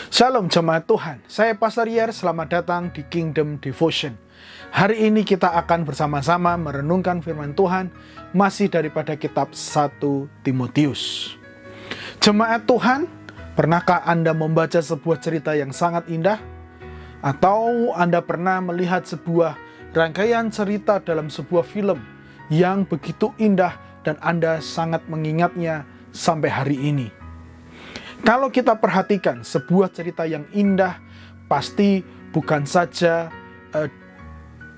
Shalom jemaat Tuhan, saya Pastor Yer, selamat datang di Kingdom Devotion. Hari ini kita akan bersama-sama merenungkan firman Tuhan masih daripada kitab 1 Timotius. Jemaat Tuhan, pernahkah Anda membaca sebuah cerita yang sangat indah? Atau Anda pernah melihat sebuah rangkaian cerita dalam sebuah film yang begitu indah dan Anda sangat mengingatnya sampai hari ini? Kalau kita perhatikan sebuah cerita yang indah, pasti bukan saja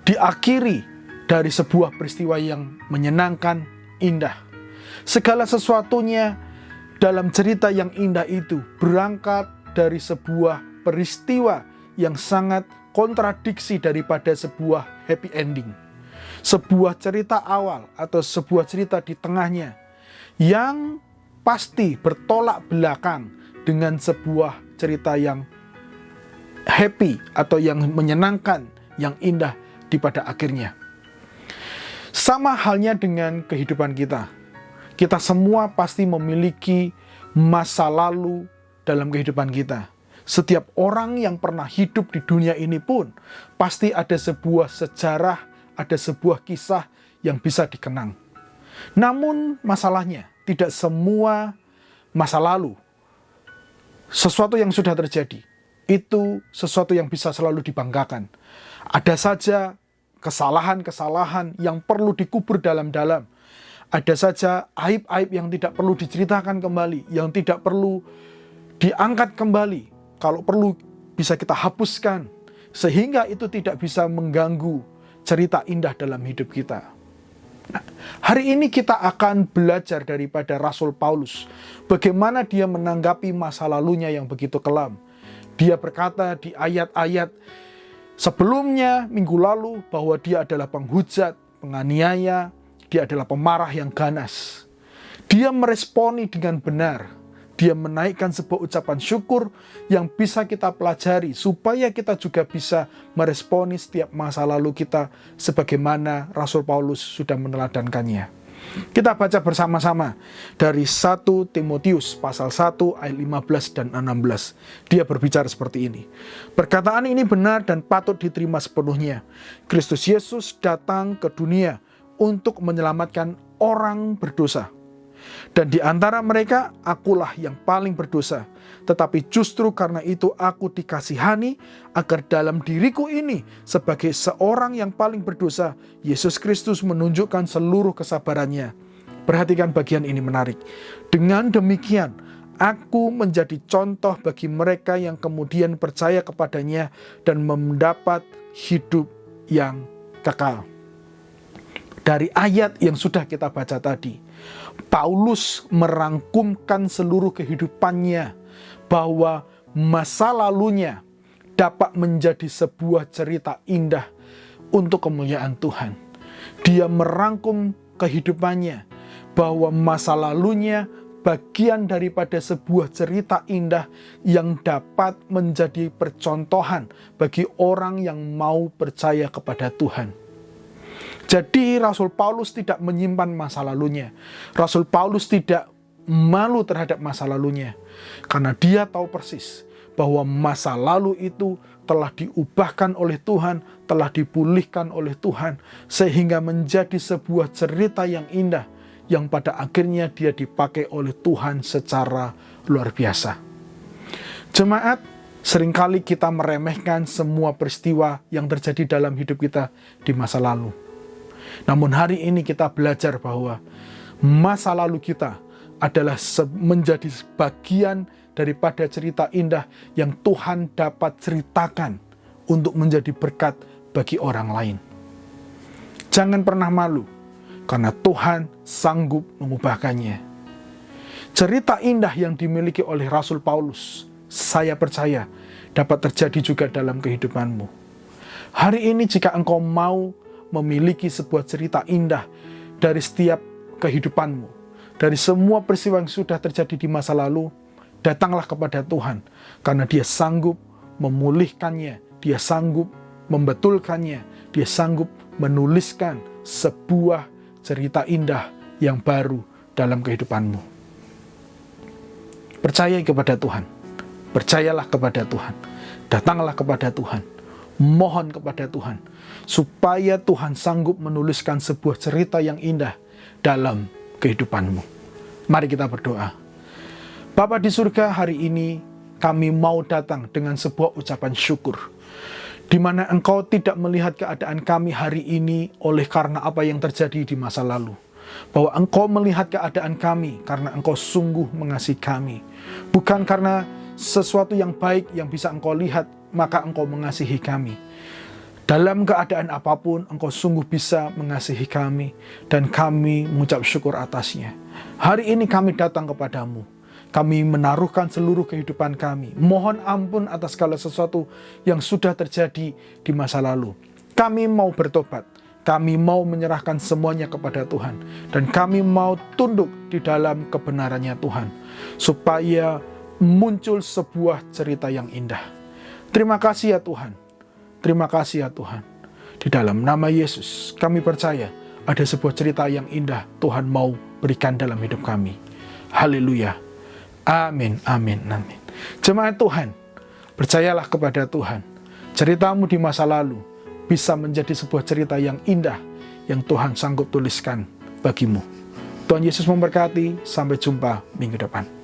diakhiri dari sebuah peristiwa yang menyenangkan, indah. Segala sesuatunya dalam cerita yang indah itu berangkat dari sebuah peristiwa yang sangat kontradiksi daripada sebuah happy ending. Sebuah cerita awal atau sebuah cerita di tengahnya yang pasti bertolak belakang dengan sebuah cerita yang happy atau yang menyenangkan, yang indah di pada akhirnya. Sama halnya dengan kehidupan kita. Kita semua pasti memiliki masa lalu dalam kehidupan kita. Setiap orang yang pernah hidup di dunia ini pun pasti ada sebuah sejarah, ada sebuah kisah yang bisa dikenang. Namun masalahnya, tidak semua masa lalu, sesuatu yang sudah terjadi, itu sesuatu yang bisa selalu dibanggakan. Ada saja kesalahan-kesalahan yang perlu dikubur dalam-dalam. Ada saja aib-aib yang tidak perlu diceritakan kembali, yang tidak perlu diangkat kembali. Kalau perlu bisa kita hapuskan, sehingga itu tidak bisa mengganggu cerita indah dalam hidup kita. Nah, hari ini kita akan belajar daripada Rasul Paulus, bagaimana dia menanggapi masa lalunya yang begitu kelam. Dia berkata di ayat-ayat sebelumnya minggu lalu bahwa dia adalah penghujat, penganiaya, dia adalah pemarah yang ganas. Dia meresponi dengan benar. Dia menaikkan sebuah ucapan syukur yang bisa kita pelajari supaya kita juga bisa meresponi setiap masa lalu kita sebagaimana Rasul Paulus sudah meneladankannya. Kita baca bersama-sama dari 1 Timotius pasal 1 ayat 15 dan 16. Dia berbicara seperti ini. Perkataan ini benar dan patut diterima sepenuhnya. Kristus Yesus datang ke dunia untuk menyelamatkan orang berdosa. Dan di antara mereka, akulah yang paling berdosa. Tetapi justru karena itu aku dikasihani, agar dalam diriku ini, sebagai seorang yang paling berdosa, Yesus Kristus menunjukkan seluruh kesabarannya. Perhatikan bagian ini menarik. Dengan demikian, aku menjadi contoh bagi mereka yang kemudian percaya kepadanya dan mendapat hidup yang kekal. Dari ayat yang sudah kita baca tadi, Paulus merangkumkan seluruh kehidupannya bahwa masa lalunya dapat menjadi sebuah cerita indah untuk kemuliaan Tuhan. Dia merangkum kehidupannya bahwa masa lalunya bagian daripada sebuah cerita indah yang dapat menjadi percontohan bagi orang yang mau percaya kepada Tuhan. Jadi Rasul Paulus tidak menyimpan masa lalunya. Rasul Paulus tidak malu terhadap masa lalunya. Karena dia tahu persis bahwa masa lalu itu telah diubahkan oleh Tuhan, telah dipulihkan oleh Tuhan, sehingga menjadi sebuah cerita yang indah, yang pada akhirnya dia dipakai oleh Tuhan secara luar biasa. Jemaat, seringkali kita meremehkan semua peristiwa yang terjadi dalam hidup kita di masa lalu. Namun hari ini kita belajar bahwa masa lalu kita adalah menjadi bagian daripada cerita indah yang Tuhan dapat ceritakan untuk menjadi berkat bagi orang lain. Jangan pernah malu, karena Tuhan sanggup mengubahkannya. Cerita indah yang dimiliki oleh Rasul Paulus, saya percaya dapat terjadi juga dalam kehidupanmu. Hari ini jika engkau mau memiliki sebuah cerita indah dari setiap kehidupanmu, dari semua peristiwa yang sudah terjadi di masa lalu, datanglah kepada Tuhan, karena Dia sanggup memulihkannya, Dia sanggup membetulkannya, Dia sanggup menuliskan sebuah cerita indah yang baru dalam kehidupanmu. Percaya kepada Tuhan, Percayalah kepada Tuhan. Datanglah kepada Tuhan. Mohon kepada Tuhan. Supaya Tuhan sanggup menuliskan sebuah cerita yang indah dalam kehidupanmu. Mari kita berdoa. Bapa di surga, hari ini kami mau datang dengan sebuah ucapan syukur. Di mana Engkau tidak melihat keadaan kami hari ini oleh karena apa yang terjadi di masa lalu. Bahwa Engkau melihat keadaan kami karena Engkau sungguh mengasihi kami. Bukan karena sesuatu yang baik yang bisa Engkau lihat, maka Engkau mengasihi kami. Dalam keadaan apapun, Engkau sungguh bisa mengasihi kami, dan kami mengucap syukur atasnya. Hari ini kami datang kepadamu. Kami menaruhkan seluruh kehidupan kami. Mohon ampun atas segala sesuatu yang sudah terjadi di masa lalu. Kami mau bertobat. Kami mau menyerahkan semuanya kepada Tuhan. Dan kami mau tunduk di dalam kebenarannya Tuhan. Supaya muncul sebuah cerita yang indah. Terima kasih ya Tuhan. Terima kasih ya Tuhan. Di dalam nama Yesus, kami percaya ada sebuah cerita yang indah Tuhan mau berikan dalam hidup kami. Haleluya. Amin, amin, amin. Jemaat Tuhan, percayalah kepada Tuhan. Ceritamu di masa lalu bisa menjadi sebuah cerita yang indah yang Tuhan sanggup tuliskan bagimu. Tuhan Yesus memberkati. Sampai jumpa minggu depan.